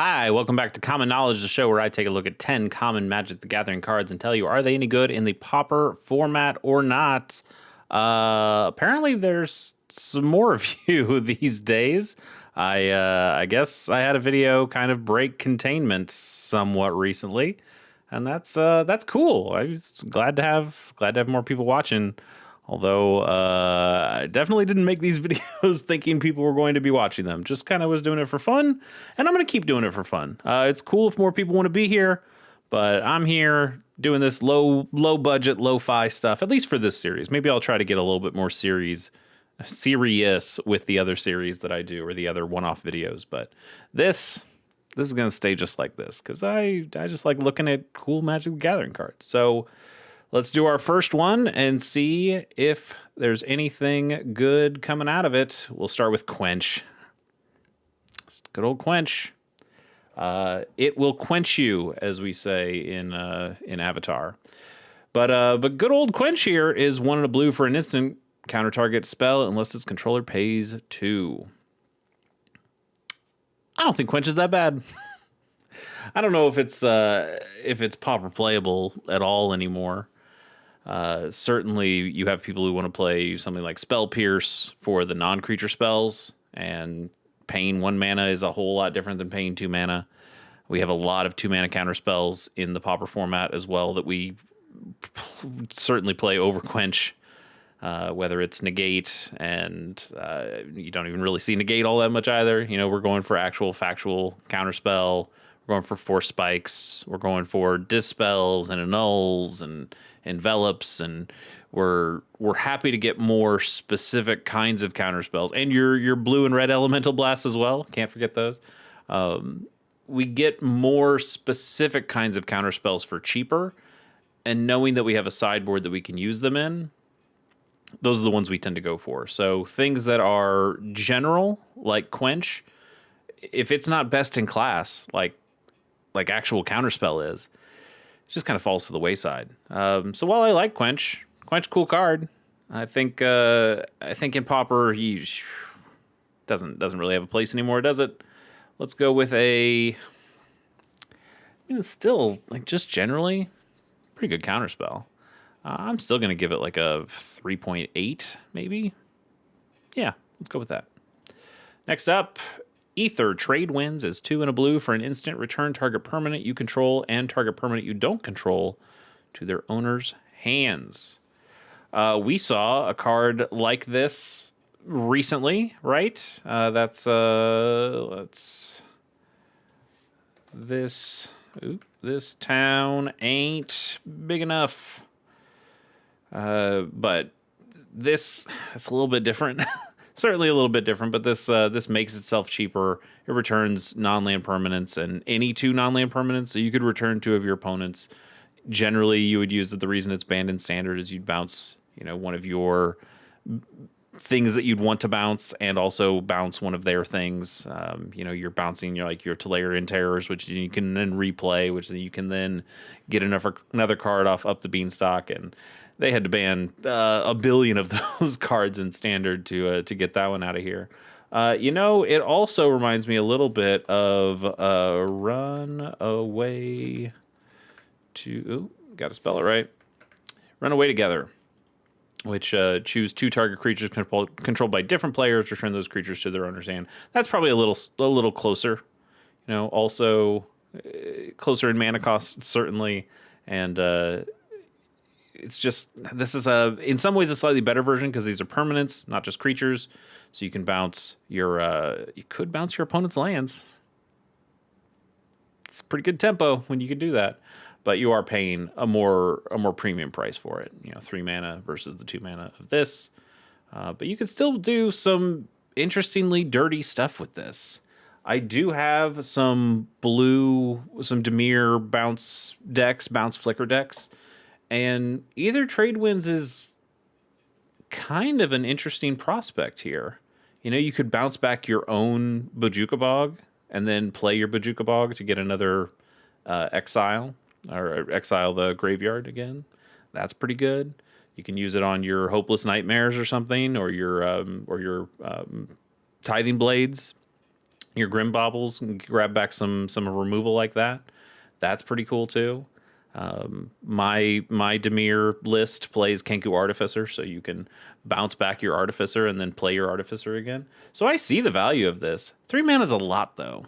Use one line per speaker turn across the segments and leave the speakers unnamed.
Hi, welcome back to Common Knowledge, the show where I take a look at 10 common Magic the Gathering cards and tell you, are they any good in the Pauper format or not? Apparently there's some more of you these days. I guess I had a video kind of break containment somewhat recently, and that's cool. I was glad to have more people watching. Although I definitely didn't make these videos thinking people were going to be watching them. Just kind of was doing it for fun, and I'm going to keep doing it for fun. It's cool if more people want to be here, but I'm here doing this low budget, lo-fi stuff, at least for this series. Maybe I'll try to get a little bit more serious with the other series that I do, or the other one-off videos. But this is going to stay just like this, because I just like looking at cool Magic the Gathering cards. So let's do our first one and see if there's anything good coming out of it. We'll start with Quench. Good old Quench. It will quench you, as we say in Avatar. But good old Quench here is 1 and a blue for an instant. Counter target spell unless its controller pays 2. I don't think Quench is that bad. I don't know if it's Pauper playable at all anymore. Certainly you have people who want to play something like Spell Pierce for the non-creature spells, and paying 1 mana is a whole lot different than paying 2 mana. We have a lot of 2 mana counter spells in the Pauper format as well that we certainly play over Quench, whether it's Negate, and you don't even really see Negate all that much either. You know, we're going for actual factual counter spell. We're going for Force Spikes. We're going for Dispels and Annuls and Envelops, and we're happy to get more specific kinds of counter spells. And your blue and red Elemental Blasts as well. Can't forget those. We get more specific kinds of counter spells for cheaper, and knowing that we have a sideboard that we can use them in, those are the ones we tend to go for. So things that are general, like Quench, if it's not best in class, like actual counterspell is, it just kind of falls to the wayside. So while I like Quench, cool card. I think in Pauper he doesn't really have a place anymore, does it? Let's go with a. I mean, it's still like just generally pretty good counterspell. I'm still gonna give it like a 3.8 maybe. Yeah, let's go with that. Next up, Ether. Trade wins as 2 and a blue for an instant. Return target permanent you control and target permanent you don't control to their owner's hands. We saw a card like this recently, right? That's this. This town ain't big enough. But it's a little bit different. Certainly a little bit different, but this makes itself cheaper. It returns non-land permanents and any 2 non-land permanents, so you could return 2 of your opponents. Generally, you would use it. The reason it's banned in standard is you'd bounce, one of your things that you'd want to bounce, and also bounce one of their things. You're bouncing your Talayer in Terrors, which you can then replay, which you can then get another card up the beanstalk, and they had to ban a billion of those cards in standard to get that one out of here. It also reminds me a little bit of Runaway got to spell it right. Runaway Together, which choose 2 target creatures controlled by different players, return those creatures to their owner's hand. That's probably a little closer. Also closer in mana cost, certainly, and it's just, this is in some ways a slightly better version because these are permanents, not just creatures. So you can bounce you could bounce your opponent's lands. It's a pretty good tempo when you can do that, but you are paying a more premium price for it. 3 mana versus the 2 mana of this. But you can still do some interestingly dirty stuff with this. I do have some Dimir bounce flicker decks. And either Trade Winds is kind of an interesting prospect here. You could bounce back your own Bojuka Bog and then play your Bojuka Bog to get another exile, or exile the graveyard again. That's pretty good. You can use it on your Hopeless Nightmares or something, or your Tithing Blades. your Grim Baubles and grab back some removal like that. That's pretty cool too. My Demir list plays Kenku Artificer, so you can bounce back your Artificer and then play your Artificer again. So I see the value of this. 3 mana is a lot though.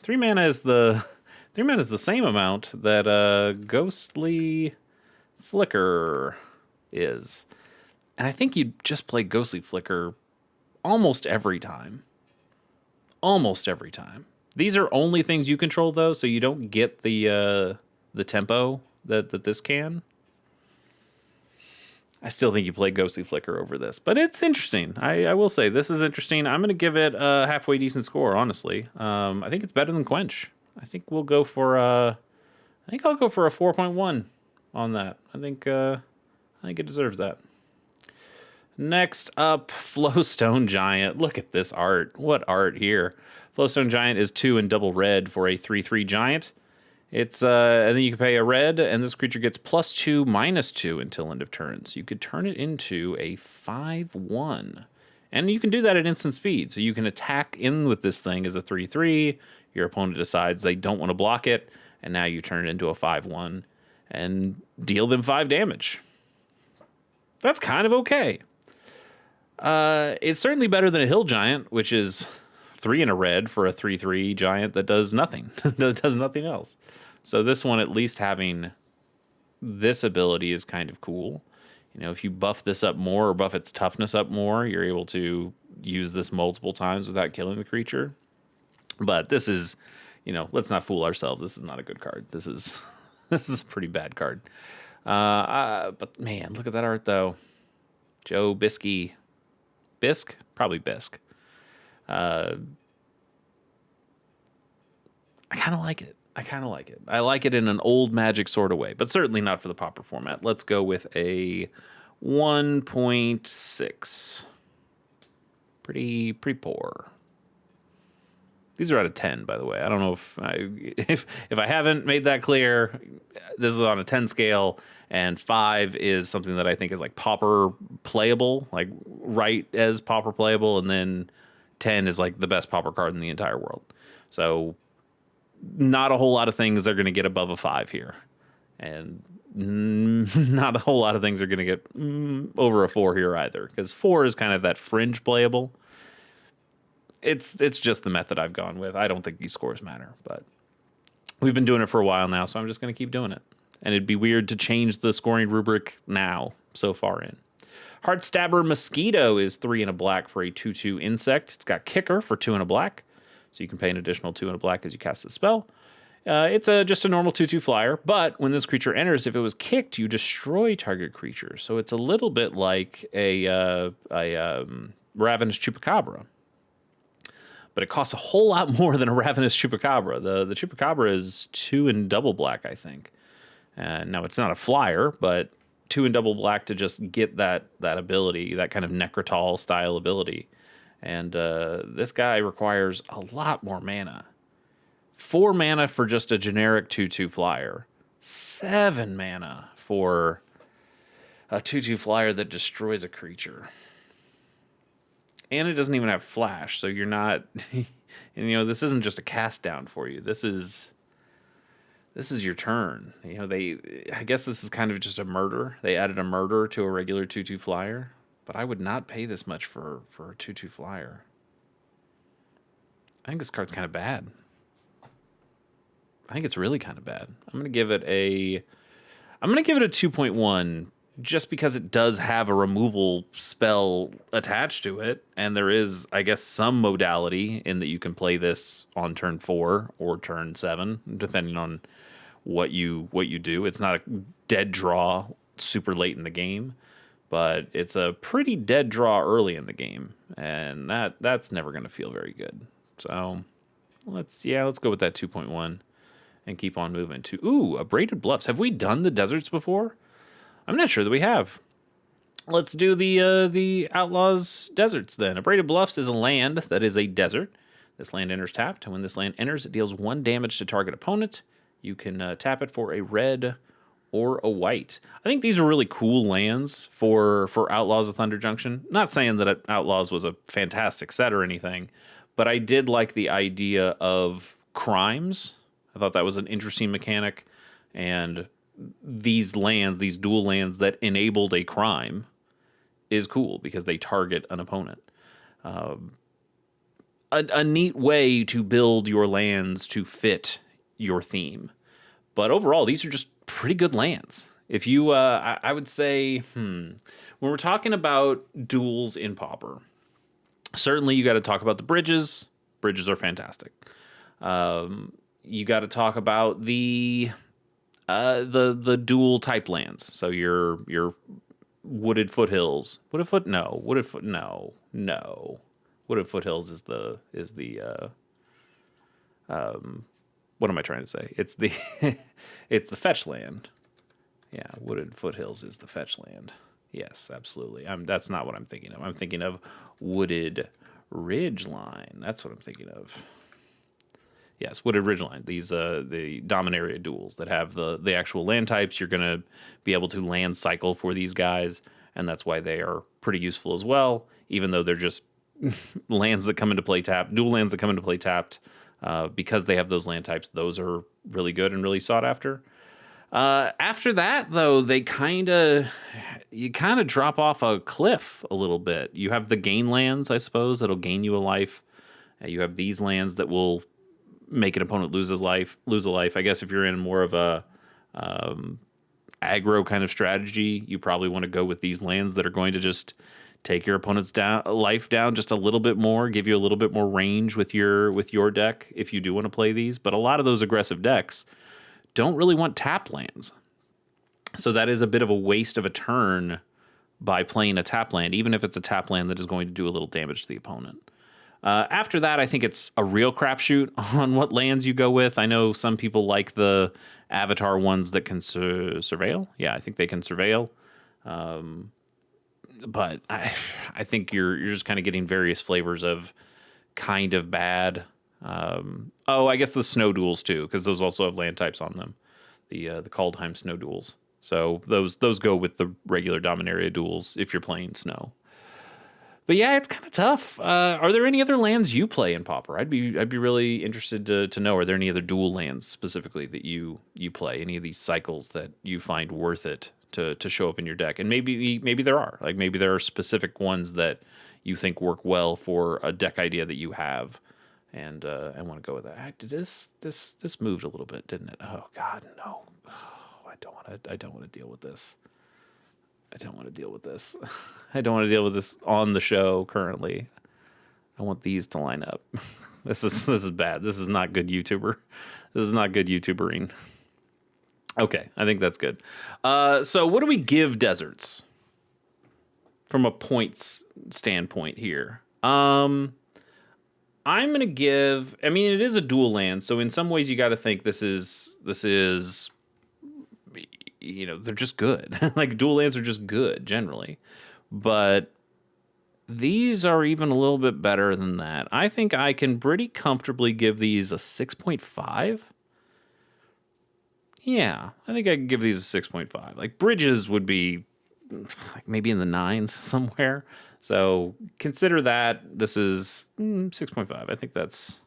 3 mana is the 3 mana is the same amount that Ghostly Flicker is. And I think you just play Ghostly Flicker almost every time. Almost every time. These are only things you control though, so you don't get the tempo that this can. I still think you play Ghostly Flicker over this, but it's interesting. I will say this is interesting. I'm going to give it a halfway decent score, honestly. I think it's better than Quench. I think we'll go for I think I'll go for a 4.1 on that. I think it deserves that. Next up, Flowstone Giant. Look at this art. What art here? Flowstone Giant is 2 and double red for a 3/3 giant. It's and then you can pay a red, and this creature gets +2, -2 until end of turn. So you could turn it into a 5/1, and you can do that at instant speed. So you can attack in with this thing as a 3/3. Your opponent decides they don't want to block it, and now you turn it into a 5/1 and deal them 5 damage. That's kind of okay. It's certainly better than a Hill Giant, which is 3 and a red for a 3/3 giant that does nothing. That does nothing else. So this one, at least having this ability is kind of cool. You know, if you buff this up more or buff its toughness up more, you're able to use this multiple times without killing the creature. But this is, you know, let's not fool ourselves. This is not a good card. This is this is a pretty bad card. But man, look at that art though. Joe Bisky. Bisk? Probably Bisk. I kind of like it. I like it in an old Magic sort of way, but certainly not for the Pauper format. Let's go with a 1.6. Pretty poor. These are out of 10, by the way. I don't know if I haven't made that clear. This is on a 10 scale, and 5 is something that I think is like Pauper playable, like right as Pauper playable, and then 10 is like the best Pauper card in the entire world. So not a whole lot of things are going to get above a 5 here, and not a whole lot of things are going to get over a 4 here either, because 4 is kind of that fringe playable. It's just the method I've gone with. I don't think these scores matter, but we've been doing it for a while now, so I'm just going to keep doing it. And it'd be weird to change the scoring rubric now, so far in. Heartstabber Mosquito is 3 and a black for a 2/2 insect. It's got Kicker for 2 and a black, so you can pay an additional 2 and a black as you cast the spell. It's just a normal 2/2 flyer, but when this creature enters, if it was kicked, you destroy target creature. So it's a little bit like a Ravenous Chupacabra. But it costs a whole lot more than a Ravenous Chupacabra. The Chupacabra is 2 and double black, I think. Now, it's not a flyer, but 2 and double black to just get that ability, that kind of Necrotal style ability. And this guy requires a lot more mana. 4 mana for just a generic 2/2 flyer. 7 mana for a 2/2 flyer that destroys a creature. And it doesn't even have flash, so you're not, and you know, this isn't just a cast down for you. This is your turn. You know, I guess this is kind of just a murder. They added a murder to a regular 2/2 flyer, but I would not pay this much for a 2/2 flyer. I think this card's kind of bad. I think it's really kind of bad. I'm gonna give it a 2.1. Just because it does have a removal spell attached to it, and there is, I guess, some modality in that you can play this on turn 4 or turn 7, depending on what you do. It's not a dead draw super late in the game, but it's a pretty dead draw early in the game, and that's never going to feel very good. So let's go with that 2.1 and keep on moving to Abraded Bluffs. Have we done the deserts before? I'm not sure that we have. Let's do the Outlaws Deserts then. Abraded Bluffs is a land that is a desert. This land enters tapped, and when this land enters, it deals 1 damage to target opponent. You can tap it for a red or a white. I think these are really cool lands for Outlaws of Thunder Junction. Not saying that Outlaws was a fantastic set or anything, but I did like the idea of crimes. I thought that was an interesting mechanic, and these lands, these dual lands that enabled a crime, is cool because they target an opponent. A neat way to build your lands to fit your theme. But overall, these are just pretty good lands. If you, I would say, when we're talking about duels in Pauper, certainly you got to talk about the bridges. Bridges are fantastic. You got to talk about the dual type lands. So your wooded foothills. No. Wooded foothills is the what am I trying to say? It's the it's the fetch land. Yeah, wooded foothills is the fetch land. Yes, absolutely. That's not what I'm thinking of. I'm thinking of wooded ridge line. That's what I'm thinking of. Yes, wooded ridgeline. These the Dominaria duels that have the actual land types. You're gonna be able to land cycle for these guys, and that's why they are pretty useful as well. Even though they're just lands that come into play tapped, dual lands that come into play tapped, because they have those land types. Those are really good and really sought after. After that, though, you kind of drop off a cliff a little bit. You have the gain lands, I suppose, that'll gain you a life. You have these lands that will make an opponent lose a life. I guess if you're in more of a aggro kind of strategy, you probably want to go with these lands that are going to just take your opponent's life down just a little bit more, give you a little bit more range with your deck if you do want to play these. But a lot of those aggressive decks don't really want tap lands. So that is a bit of a waste of a turn by playing a tap land, even if it's a tap land that is going to do a little damage to the opponent. After that, I think it's a real crapshoot on what lands you go with. I know some people like the Avatar ones that can surveil. Yeah, I think they can surveil. But I think you're just kind of getting various flavors of kind of bad. I guess the snow duels too, because those also have land types on them. The Kaldheim snow duels. So those go with the regular Dominaria duels if you're playing snow. But yeah, it's kind of tough. Are there any other lands you play in Pauper? I'd be really interested to know. Are there any other dual lands specifically that you play? Any of these cycles that you find worth it to show up in your deck? And maybe there are. Like maybe there are specific ones that you think work well for a deck idea that you have, and I want to go with that. This moved a little bit, didn't it? Oh God, no! Oh, I don't want to deal with this. I don't want to deal with this. I don't want to deal with this on the show currently. I want these to line up. This is bad. This is not good YouTuber. This is not good YouTubering. Okay, I think that's good. So what do we give deserts from a points standpoint here? I'm going to give, I mean, it is a dual land, so in some ways you got to think this is they're just good. Like dual lands are just good generally. But these are even a little bit better than that. I think I can pretty comfortably give these a 6.5. Yeah, I think I can give these a 6.5. Like bridges would be like maybe in the 9s somewhere. So consider that this is 6.5. I think that's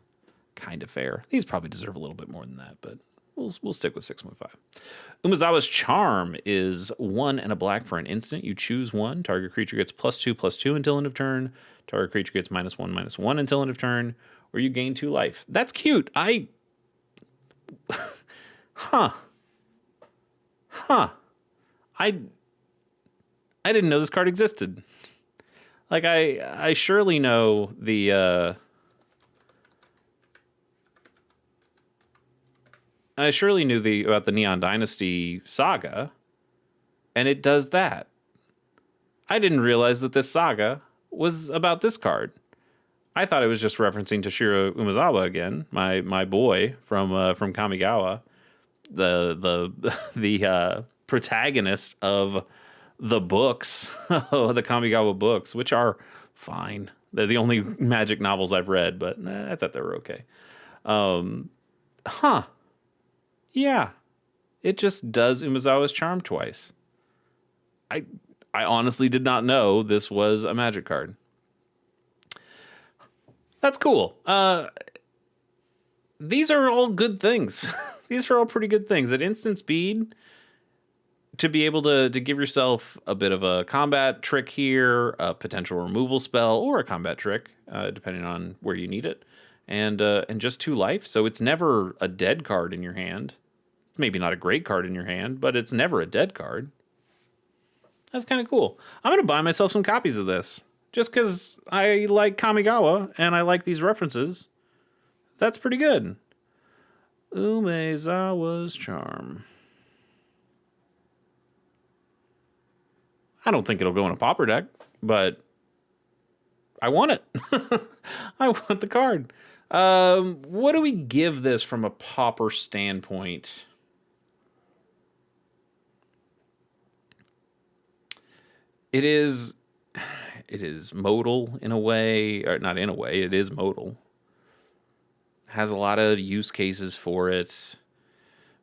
kind of fair. These probably deserve a little bit more than that, but we'll stick with 6.5. Umezawa's Charm is 1 and a black for an instant. You choose one. Target creature gets +2/+2 until end of turn. Target creature gets -1/-1 until end of turn, or you gain 2 life. That's cute. Huh. I didn't know this card existed. Like I surely know the I surely knew about the Neon Dynasty saga, and it does that. I didn't realize that this saga was about this card. I thought it was just referencing Toshiro Umezawa again, my boy from Kamigawa, the protagonist of the books, the Kamigawa books, which are fine. They're the only magic novels I've read, but I thought they were okay. Yeah, it just does Umezawa's Charm twice. I honestly did not know this was a magic card. That's cool. These are all good things. These are all pretty good things. At instant speed, to be able to give yourself a bit of a combat trick here, a potential removal spell, or a combat trick, depending on where you need it, and just 2 life. So it's never a dead card in your hand. Maybe not a great card in your hand, but it's never a dead card. That's kind of cool. I'm going to buy myself some copies of this just because I like Kamigawa and I like these references. That's pretty good. Umezawa's Charm. I don't think it'll go in a Pauper deck, but I want it. I want the card. What do we give this from a Pauper standpoint? It is modal in a way, or not in a way, it is modal. Has a lot of use cases for it.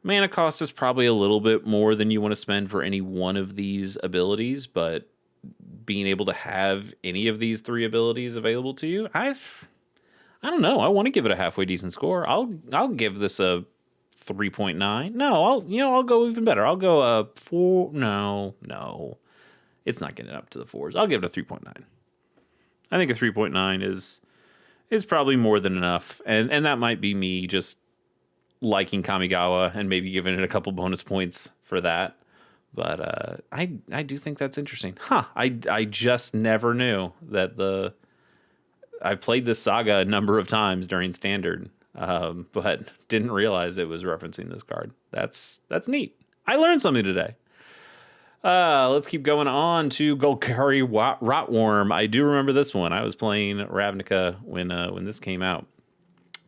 Mana cost is probably a little bit more than you want to spend for any one of these abilities, but being able to have any of these 3 abilities available to you, I don't know. I want to give it a halfway decent score. I'll give this a 3.9. No, I'll go even better. I'll go a 4. No. It's not getting up to the 4s. I'll give it a 3.9. I think a 3.9 is probably more than enough. And that might be me just liking Kamigawa and maybe giving it a couple bonus points for that. But I do think that's interesting. I just never knew that I've played this saga a number of times during Standard, but didn't realize it was referencing this card. That's neat. I learned something today. Let's keep going on to Golgari Rotworm. I do remember this one. I was playing Ravnica when this came out.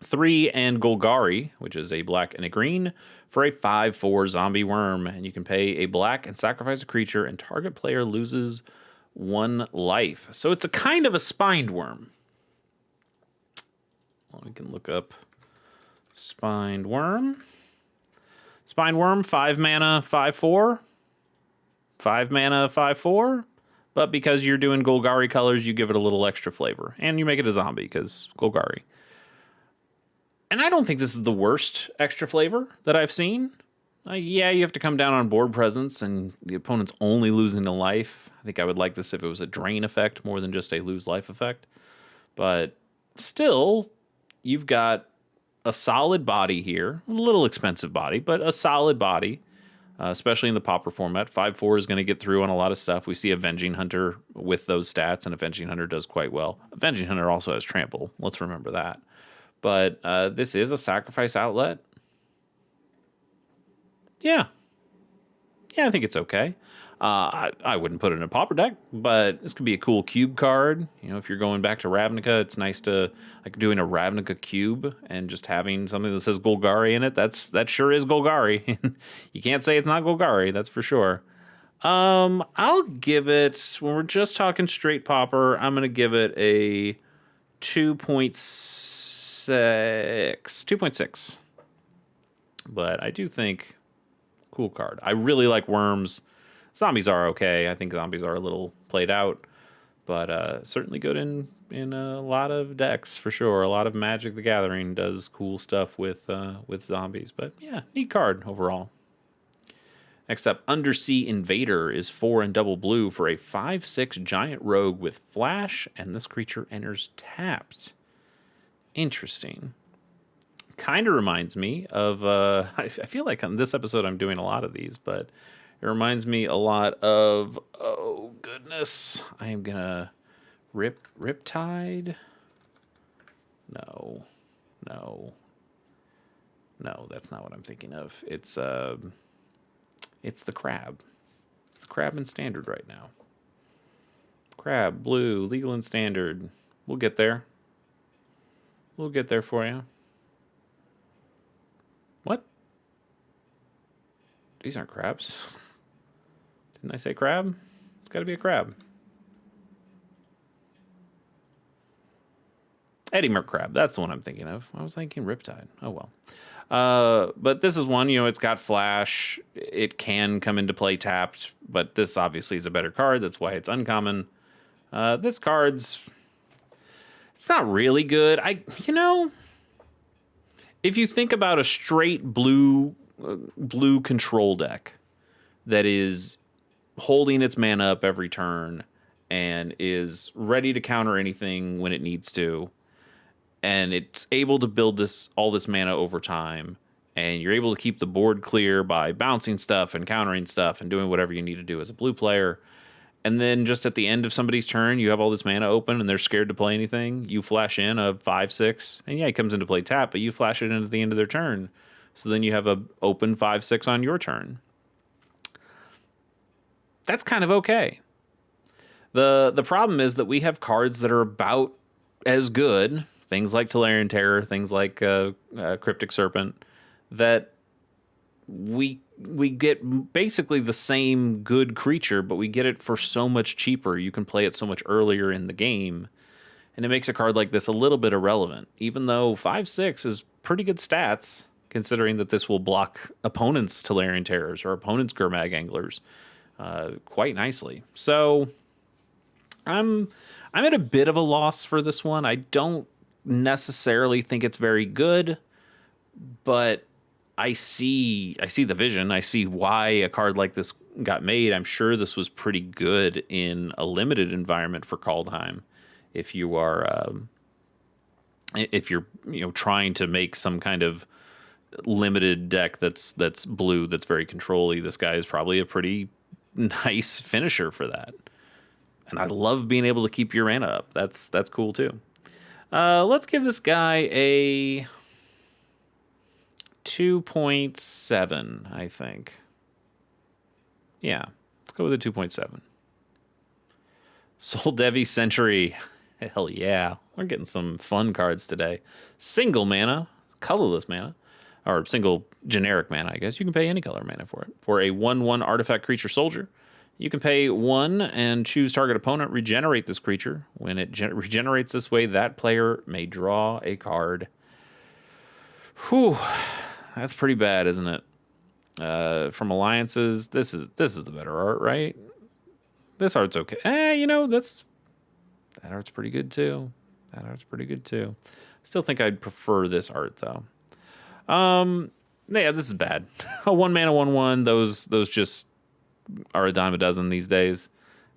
3 and Golgari, which is a black and a green, for a 5/4 zombie worm. And you can pay a black and sacrifice a creature, and target player loses 1 life. So it's a kind of a spined worm. Well, we can look up spined worm. Spined worm, 5 mana, 5/4. 5 mana, 5/4. But because you're doing Golgari colors, you give it a little extra flavor. And you make it a zombie, because Golgari. And I don't think this is the worst extra flavor that I've seen. Yeah, you have to come down on board presence, and the opponent's only losing a life. I think I would like this if it was a drain effect more than just a lose life effect. But still, you've got a solid body here. A little expensive body, but a solid body, especially in the Pauper format. 5/4 is going to get through on a lot of stuff. We see Avenging Hunter with those stats, and Avenging Hunter does quite well. Avenging Hunter also has Trample. Let's remember that. But this is a sacrifice outlet. Yeah, I think it's okay. I wouldn't put it in a Pauper deck, but this could be a cool cube card. You know, if you're going back to Ravnica, it's nice to like doing a Ravnica cube and just having something that says Golgari in it. That sure is Golgari. You can't say it's not Golgari, that's for sure. I'll give it, when we're just talking straight Pauper, I'm gonna give it a 2.6. But I do think cool card. I really like worms. Zombies are okay. I think zombies are a little played out, but certainly good in a lot of decks for sure. A lot of Magic the Gathering does cool stuff with zombies. But yeah, neat card overall. Next up, Undersea Invader is 4 and double blue for a 5/6 giant rogue with flash, and this creature enters tapped. Interesting. Kind of reminds me of, I feel like on this episode I'm doing a lot of these, but it reminds me a lot of, oh goodness, I am gonna Riptide? No, that's not what I'm thinking of. It's the crab. It's the crab in standard right now. Crab, blue, legal and standard. We'll get there. We'll get there for you. What? These aren't crabs. Didn't I say crab? It's got to be a crab. Eddie Merc crab. That's the one I'm thinking of. I was thinking Riptide. Oh, well. But this is one, it's got flash. It can come into play tapped, but this obviously is a better card. That's why it's uncommon. This card's... It's not really good. If you think about a straight blue control deck that is holding its mana up every turn and is ready to counter anything when it needs to, and it's able to build all this mana over time, and you're able to keep the board clear by bouncing stuff and countering stuff and doing whatever you need to do as a blue player. And then just at the end of somebody's turn, you have all this mana open and they're scared to play anything. You flash in a 5/6, and yeah, he comes into play tap, but you flash it in at the end of their turn. So then you have a open 5/6 on your turn. That's kind of okay. The problem is that we have cards that are about as good, things like Tolarian Terror, things like Cryptic Serpent, that we get basically the same good creature, but we get it for so much cheaper. You can play it so much earlier in the game, and it makes a card like this a little bit irrelevant, even though 5/6 is pretty good stats, considering that this will block opponents' Tolarian Terrors or opponents' Gurmag Anglers quite nicely. So I'm at a bit of a loss for this one. I don't necessarily think it's very good, but I see the vision. I see why a card like this got made. I'm sure this was pretty good in a limited environment for Kaldheim. If you are, if you're trying to make some kind of limited deck that's blue, that's very control-y, this guy is probably a pretty nice finisher for that. And I love being able to keep your mana up. That's cool too. Let's give this guy a 2.7, I think. Yeah, let's go with a 2.7. Soul Devi Century. Hell yeah. We're getting some fun cards today. Single mana, colorless mana, or single generic mana, I guess. You can pay any color mana for it. For a 1/1 artifact creature soldier, you can pay 1 and choose target opponent, regenerate this creature. When it regenerates this way, that player may draw a card. Whew. That's pretty bad, isn't it? From Alliances, this is the better art, right? This art's okay. That art's pretty good too. Still think I'd prefer this art though. Yeah, this is bad. A 1 mana 1/1. Those just are a dime a dozen these days.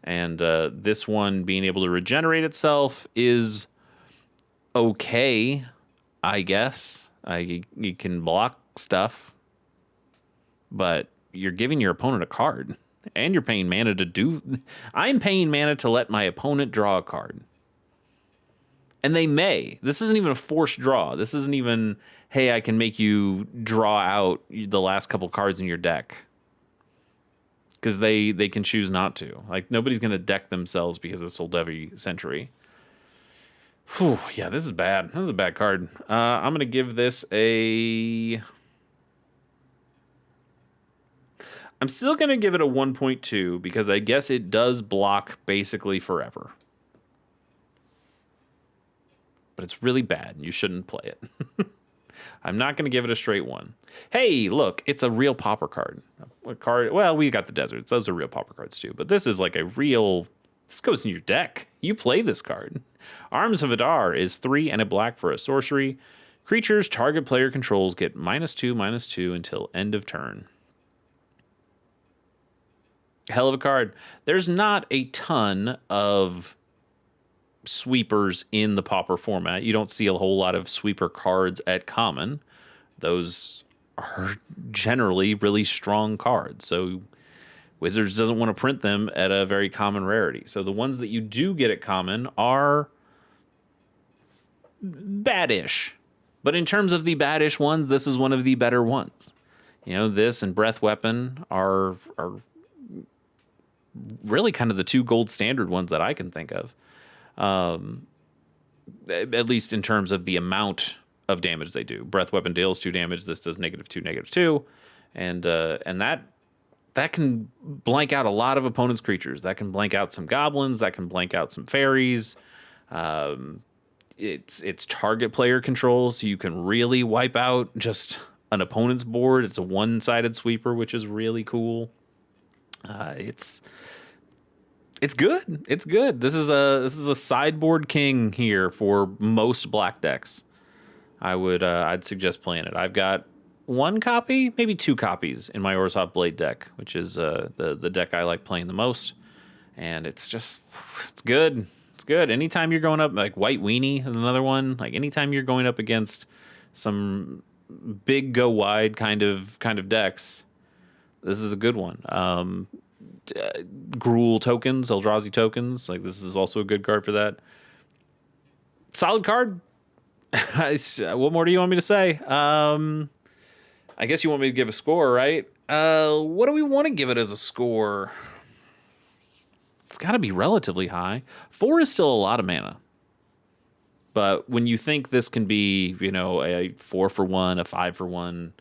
And this one being able to regenerate itself is okay, I guess. You can block stuff, but you're giving your opponent a card, and you're paying mana to do. I'm paying mana to let my opponent draw a card, and they may. This isn't even a forced draw. This isn't even, hey, I can make you draw out the last couple cards in your deck, because they can choose not to. Like, nobody's gonna deck themselves because of Soul Devi Century. Whew, yeah, this is bad. This is a bad card. I'm going to give this a... I'm still going to give it a 1.2 because I guess it does block basically forever. But it's really bad and you shouldn't play it. I'm not going to give it a straight 1. Hey, look, it's a real Pauper card. A card. Well, we got the deserts. Those are real Pauper cards too. But this is like a real... This goes in your deck. You play this card. Arms of Adar is 3 and a black for a sorcery. Creatures target player controls get -2/-2 until end of turn. Hell of a card. There's not a ton of sweepers in the Pauper format. You don't see a whole lot of sweeper cards at common. Those are generally really strong cards. So Wizards doesn't want to print them at a very common rarity. So the ones that you do get at common are badish. But in terms of the badish ones, this is one of the better ones. This and Breath Weapon are really kind of the 2 gold standard ones that I can think of. At least in terms of the amount of damage they do. Breath Weapon deals 2 damage. This does -2, -2. And that can blank out a lot of opponents' creatures. That can blank out some goblins. That can blank out some fairies. It's target player control, so you can really wipe out just an opponent's board. It's a one-sided sweeper, which is really cool. It's It's good. It's good. This is a sideboard king here for most black decks. I'd suggest playing it. I've got one copy, maybe two copies in my Orzhov Blade deck, which is the deck I like playing the most. And it's good. It's good. Anytime you're going up, like White Weenie is another one. Like anytime you're going up against some big go wide kind of decks, this is a good one. Gruul tokens, Eldrazi tokens, like this is also a good card for that. Solid card. What more do you want me to say? I guess you want me to give a score, right? What do we want to give it as a score? It's got to be relatively high. 4 is still a lot of mana. But when you think this can be, a 4 for 1, a 5 for 1,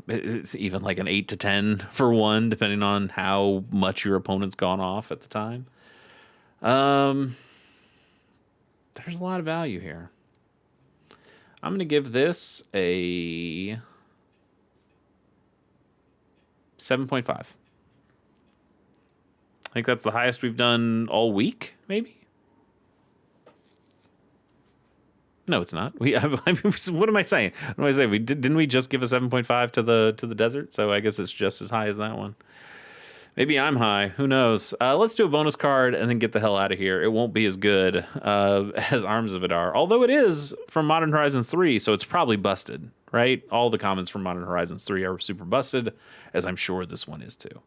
it's even like an 8 to 10 for 1, depending on how much your opponent's gone off at the time. There's a lot of value here. I'm going to give this a 7.5. I think that's the highest we've done all week, maybe? No, it's not. What am I saying? What am I saying? Didn't we just give a 7.5 to the desert? So I guess it's just as high as that one. Maybe I'm high. Who knows? Let's do a bonus card and then get the hell out of here. It won't be as good as Arms of Adar, although it is from Modern Horizons 3, so it's probably busted, right? All the comments from Modern Horizons 3 are super busted, as I'm sure this one is too.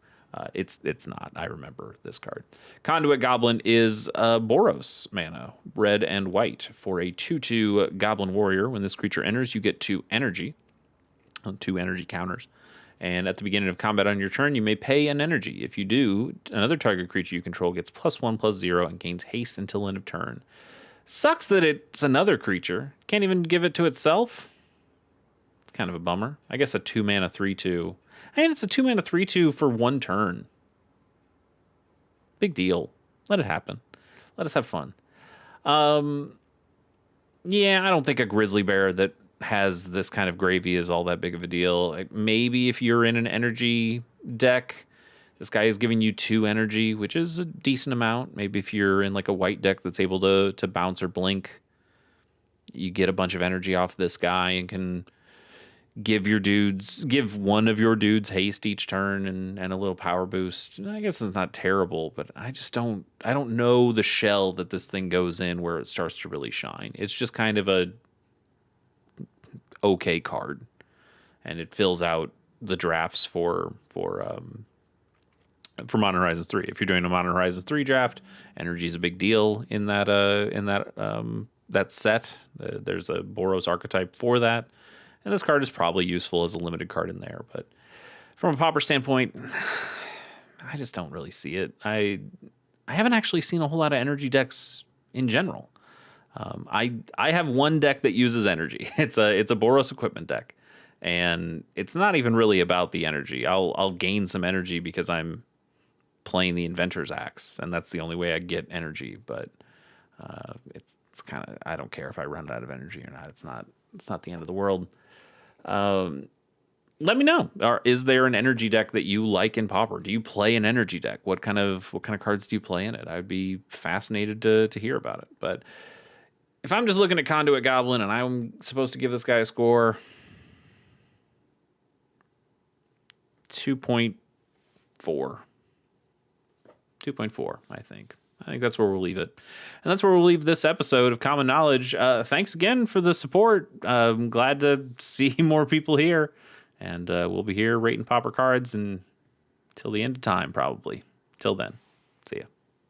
It's not. I remember this card. Conduit Goblin is Boros mana, red and white, for a 2/2 Goblin Warrior. When this creature enters, you get 2 energy, 2 energy counters. And at the beginning of combat on your turn, you may pay an energy. If you do, another target creature you control gets +1/+0 and gains haste until end of turn. Sucks that it's another creature. Can't even give it to itself. It's kind of a bummer. I guess a 2 mana 3/2. And it's a 2 mana 3/2 for 1 turn. Big deal. Let it happen. Let us have fun. Yeah, I don't think a grizzly bear that has this kind of gravy is all that big of a deal. Like maybe if you're in an energy deck, this guy is giving you 2 energy, which is a decent amount. Maybe if you're in like a white deck that's able to bounce or blink, you get a bunch of energy off this guy and can give one of your dudes haste each turn and a little power boost. I guess it's not terrible, but I don't know the shell that this thing goes in where it starts to really shine. It's just kind of a okay card, and it fills out the drafts for Modern Horizons 3. If you're doing a Modern Horizons 3 draft, energy is a big deal in that that set. There's a Boros archetype for that, and this card is probably useful as a limited card in there. But from a Pauper standpoint, I just don't really see it. I haven't actually seen a whole lot of energy decks in general. I have one deck that uses energy. It's a Boros equipment deck, and it's not even really about the energy. I'll gain some energy because I'm playing the Inventor's Axe, and that's the only way I get energy. But it's kind of, I don't care if I run out of energy or not. It's not the end of the world. Let me know. Or is there an energy deck that you like in Pauper? Do you play an energy deck? What kind of cards do you play in it? I'd be fascinated to hear about it. But if I'm just looking at Conduit Goblin and I'm supposed to give this guy a score, 2.4. 2.4, I think. I think that's where we'll leave it. And that's where we'll leave this episode of Common Knowledge. Thanks again for the support. I'm glad to see more people here. And we'll be here rating Pauper cards until the end of time, probably. Till then, see ya.